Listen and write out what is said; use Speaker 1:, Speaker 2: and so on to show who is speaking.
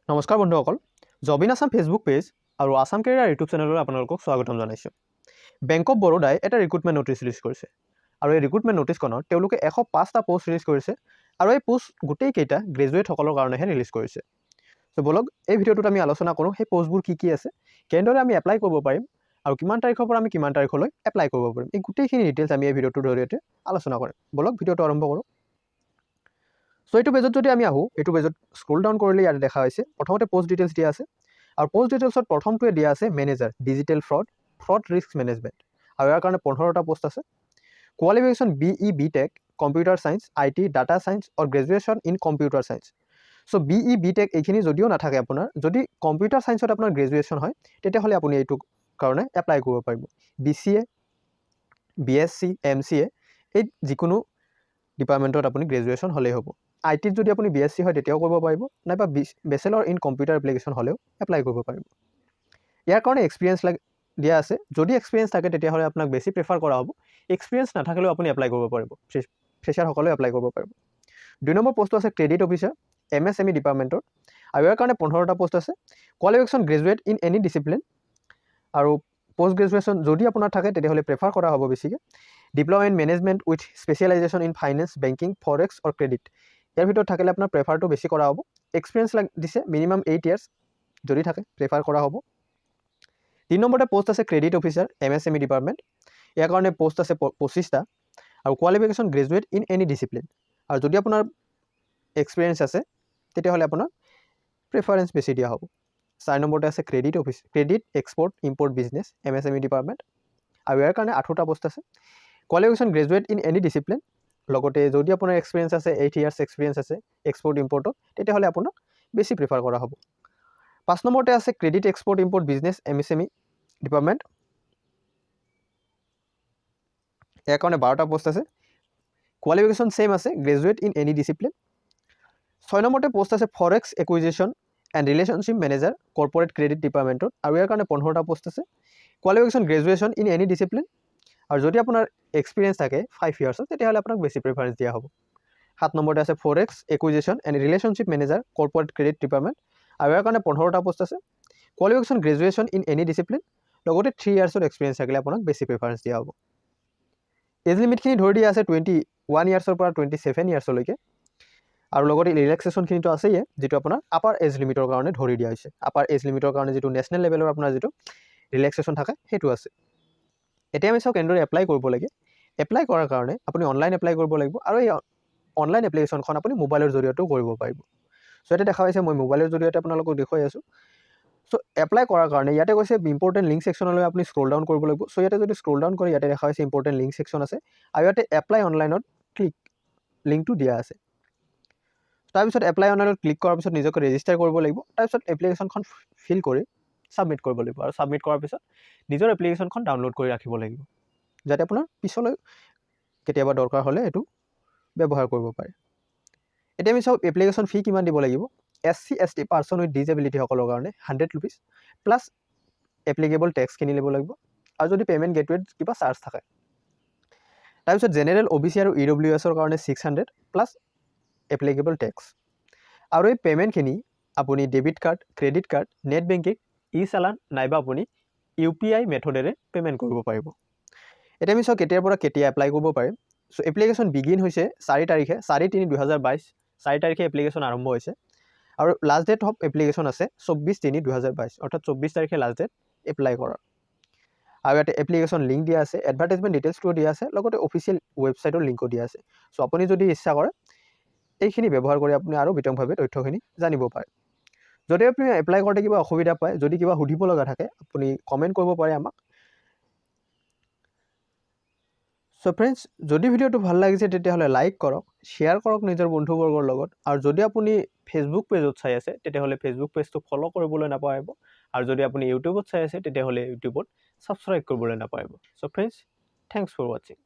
Speaker 1: নমস্কাৰ বন্ধুসকল, job in Assam Facebook page আৰু AssamCareer ইউটিউব চেনেললৈ আপোনালোকক স্বাগতম জনাইছোঁ। বেংক অফ বৰোদাই এটা ৰিক্ৰুটমেণ্ট নটিচ ৰিলিজ কৰিছে আৰু এই ৰিক্ৰুটমেণ্ট নটিচখনত তেওঁলোকে 105টা পোষ্ট ৰিলিজ কৰিছে আৰু এই পোষ্ট গোটেইকেইটা গ্ৰেজুৱেটসকলৰ কাৰণেহে ৰিলিজ কৰিছে। চ' বলক এই ভিডিঅ'টোত আমি আলোচনা কৰোঁ সেই পোষ্টবোৰ কি আছে, কেনেদৰে আমি এপ্লাই কৰিব পাৰিম আৰু কিমান তাৰিখৰ পৰা আমি কিমান তাৰিখলৈ এপ্লাই কৰিব পাৰিম। এই গোটেইখিনি ডিটেইলছ আমি এই ভিডিঅ'টোৰ জৰিয়তে আলোচনা কৰিম। বলক ভিডিঅ'টো আৰম্ভ কৰোঁ। সো এইটো পেজত যদি আমি আহোঁ, এইটো পেজত স্ক্ৰল ডাউন কৰিলে ইয়াত দেখা হৈছে প্ৰথমতে পোষ্ট ডিটেইলছ দিয়া আছে আৰু পোষ্ট ডিটেইলছত প্ৰথমটোৱে দিয়া আছে manager digital fraud risk management আৰু ইয়াৰ কাৰণে 15টা পোষ্ট আছে। Qualification BE BTech computer science IT data science আৰু graduation in computer science. So' BE BTech এইখিনি যদিও নাথাকে, আপোনাৰ যদি কম্পিউটাৰ চায়েন্সত আপোনাৰ গ্ৰেজুৱেশ্যন হয় তেতিয়াহ'লে আপুনি এইটো কাৰণে এপ্লাই কৰিব পাৰিব। BCA BSc MCA এই যিকোনো ডিপাৰ্টমেণ্টত আপুনি গ্ৰেজুৱেশ্যন হ'লেই হ'ব। ITত যদি আপুনি BSc হয় তেতিয়াও কৰিব পাৰিব, নাইবা বেচেলৰ ইন কম্পিউটাৰ এপ্লিকেশ্যন হ'লেও এপ্লাই কৰিব পাৰিব। ইয়াৰ কাৰণে এক্সপিৰিয়েঞ্চ দিয়া আছে। যদি এক্সপিৰিয়েঞ্চ থাকে তেতিয়াহ'লে আপোনাক বেছি প্ৰেফাৰ কৰা হ'ব। এক্সপিৰিয়েঞ্চ নাথাকিলেও আপুনি এপ্লাই কৰিব পাৰিব, ফ্ৰেচাৰসকলেও এপ্লাই কৰিব পাৰিব। 2 নম্বৰ পোষ্টটো আছে ক্ৰেডিট অফিচাৰ MSME ডিপাৰ্টমেণ্টৰ আৰু ইয়াৰ কাৰণে 15টা পোষ্ট আছে। Qualification graduate in any discipline আৰু পোষ্ট গ্ৰেজুৱেশ্যন যদি আপোনাৰ থাকে তেতিয়াহ'লে প্ৰেফাৰ কৰা হ'ব বেছিকৈ। Diploma in management with specialisation in finance banking forex or credit, ইয়াৰ ভিতৰত থাকিলে আপোনাৰ প্ৰেফাৰটো বেছি কৰা হ'ব। এক্সপিৰিয়েঞ্চ দিছে মিনিমাম 8 ইয়াৰ্ছ যদি থাকে প্ৰেফাৰ কৰা হ'ব। 3 নম্বৰতে পোষ্ট আছে ক্ৰেডিট অফিচাৰ MSME ডিপাৰ্টমেণ্ট, ইয়াৰ কাৰণে পোষ্ট আছে 25টা আৰু qualification graduate in any discipline আৰু যদি আপোনাৰ এক্সপিৰিয়েঞ্চ আছে তেতিয়াহ'লে আপোনাৰ প্ৰেফাৰেঞ্চ বেছি দিয়া হ'ব। 4 নম্বৰতে আছে credit export import business MSME department আৰু ইয়াৰ কাৰণে 18টা পোষ্ট আছে। Qualification graduate in any discipline, লগতে যদি আপোনাৰ এক্সপিৰিয়েঞ্চ আছে 8 ইয়াৰ্ছ এক্সপিৰিয়েঞ্চ আছে এক্সপৰ্ট ইম্পৰ্টত তেতিয়াহ'লে আপোনাক বেছি প্ৰিফাৰ কৰা হ'ব। 5 নম্বৰতে আছে credit export import business MSME department, ইয়াৰ কাৰণে 12টা পোষ্ট আছে। কোৱালিফিকেশ্যন ছেইম আছে গ্ৰেজুৱেট ইন এনি ডিচিপ্লিন। 6 নম্বৰতে পোষ্ট আছে forex acquisition and relationship manager corporate credit ডিপাৰ্টমেণ্টত আৰু ইয়াৰ কাৰণে 15টা পোষ্ট আছে। Qualification graduation in any discipline আৰু যদি আপোনাৰ এক্সপিৰিয়েঞ্চ থাকে 5 ইয়াৰ্ছৰ তেতিয়াহ'লে আপোনাক বেছি প্ৰিফাৰেঞ্চ দিয়া হ'ব। 7 নম্বৰতে আছে forex acquisition and relationship manager corporate credit department আৰু ইয়াৰ কাৰণে 15টা পোষ্ট আছে। Qualification graduation in any discipline, লগতে 3 ইয়াৰ্ছৰ এক্সপিৰিয়েঞ্চ থাকিলে আপোনাক বেছি প্ৰিফাৰেঞ্চ দিয়া হ'ব। এজ লিমিটখিনি ধৰি দিয়া আছে 21 ইয়াৰ্ছৰ পৰা 27 ইয়াৰ্ছলৈকে আৰু লগতে ৰিলেক্সেশ্যনখিনিতো আছেই, যিটো আপোনাৰ আপাৰ এজ লিমিটৰ কাৰণে ধৰি দিয়া হৈছে। আপাৰ এজ লিমিটৰ কাৰণে যিটো নেশ্যনেল লেভেলৰ আপোনাৰ যিটো ৰিলেক্সেশ্যন থাকে সেইটো আছে। এতিয়া আমি চাওঁ কেনেদৰে এপ্লাই কৰিব লাগে। এপ্লাই কৰাৰ কাৰণে আপুনি অনলাইন এপ্লাই কৰিব লাগিব আৰু এই অনলাইন এপ্লিকেশ্যনখন আপুনি মোবাইলৰ জৰিয়তেও কৰিব পাৰিব। চ' ইয়াতে দেখা পাইছে মই মোবাইলৰ জৰিয়তে আপোনালোকক দেখুৱাই আছোঁ। চ' এপ্লাই কৰাৰ কাৰণে ইয়াতে কৈছে ইম্পৰ্টেণ্ট লিংক ছেকশ্যনলৈ আপুনি স্ক্ৰল ডাউন কৰিব লাগিব। চ' ইয়াতে যদি স্ক্ৰল ডাউন কৰি ইয়াতে দেখা হৈছে ইম্পৰ্টেণ্ট লিংক ছেকশ্যন আছে আৰু ইয়াতে এপ্লাই অনলাইনত লিংকটো দিয়া আছে। তাৰপিছত এপ্লাই অনলাইনত ক্লিক কৰাৰ পিছত নিজকে ৰেজিষ্টাৰ কৰিব লাগিব। তাৰপিছত এপ্লিকেশ্যনখন ফিল কৰি ছাবমিট কৰিব লাগিব আৰু ছাবমিট কৰাৰ পিছত নিজৰ এপ্লিকেশ্যনখন ডাউনলোড কৰি ৰাখিব লাগিব, যাতে আপোনাৰ পিছলৈ কেতিয়াবা দৰকাৰ হ'লে এইটো ব্যৱহাৰ কৰিব পাৰে। এতিয়া আমি চাওঁ এপ্লিকেশ্যন ফি কিমান দিব লাগিব। SC ST পাৰ্চন উইথ ডিজেবিলিটিসকলৰ কাৰণে 100 ৰুপিজ প্লাছ এপ্লিকেবল টেক্স কিনি ল'ব লাগিব আৰু যদি পে'মেণ্ট গেটৱেত কিবা চাৰ্জ থাকে। তাৰপিছত জেনেৰেল OBC আৰু EWSৰ কাৰণে 600 প্লাছ এপ্লিকেবল টেক্স আৰু এই পে'মেণ্টখিনি আপুনি debit card, credit card, net banking, challan নাইবা আপুনি UPI মেথডেৰে পে'মেণ্ট কৰিব পাৰিব। এতিয়া আমি চাওঁ কেতিয়াৰ পৰা কেতিয়া এপ্লাই কৰিব পাৰিম। চ' এপ্লিকেশ্যন বিগিন হৈছে 4 তাৰিখে 4/3/2022, 4 তাৰিখে এপ্লিকেশ্যন আৰম্ভ হৈছে আৰু লাষ্ট ডেট অফ এপ্লিকেশ্যন আছে 24/3/2022, অৰ্থাৎ 24 তাৰিখে লাষ্ট ডেট এপ্লাই কৰাৰ। আৰু ইয়াতে এপ্লিকেশ্যন লিংক দিয়া আছে, এডভাৰ্টাইজমেণ্ট ডিটেইলছটো দিয়া আছে, লগতে অফিচিয়েল ৱেবছাইটৰ লিংকো দিয়া আছে। চ' আপুনি যদি ইচ্ছা কৰে এইখিনি ব্যৱহাৰ কৰি আপুনি আৰু বিতংভাৱে তথ্যখিনি জানিব পাৰে। যদি আপুনি এপ্লাই কৰোঁতে কিবা অসুবিধা পায়, যদি কিবা সুধিব লগা থাকে আপুনি কমেণ্ট কৰিব পাৰে আমাক। চ' ফ্ৰেণ্ডছ, যদি ভিডিঅ'টো ভাল লাগিছে তেতিয়াহ'লে লাইক কৰক, শ্বেয়াৰ কৰক নিজৰ বন্ধুবৰ্গৰ লগত আৰু যদি আপুনি ফেচবুক পেজত চাই আছে তেতিয়াহ'লে ফেচবুক পেজটো ফ'ল' কৰিবলৈ নাপাহৰিব আৰু যদি আপুনি ইউটিউবত চাই আছে তেতিয়াহ'লে ইউটিউবত ছাবস্ক্ৰাইব কৰিবলৈ নাপাহৰিব। চ' ফ্ৰেণ্ডছ, থেংকছ ফৰ ৱাচিং।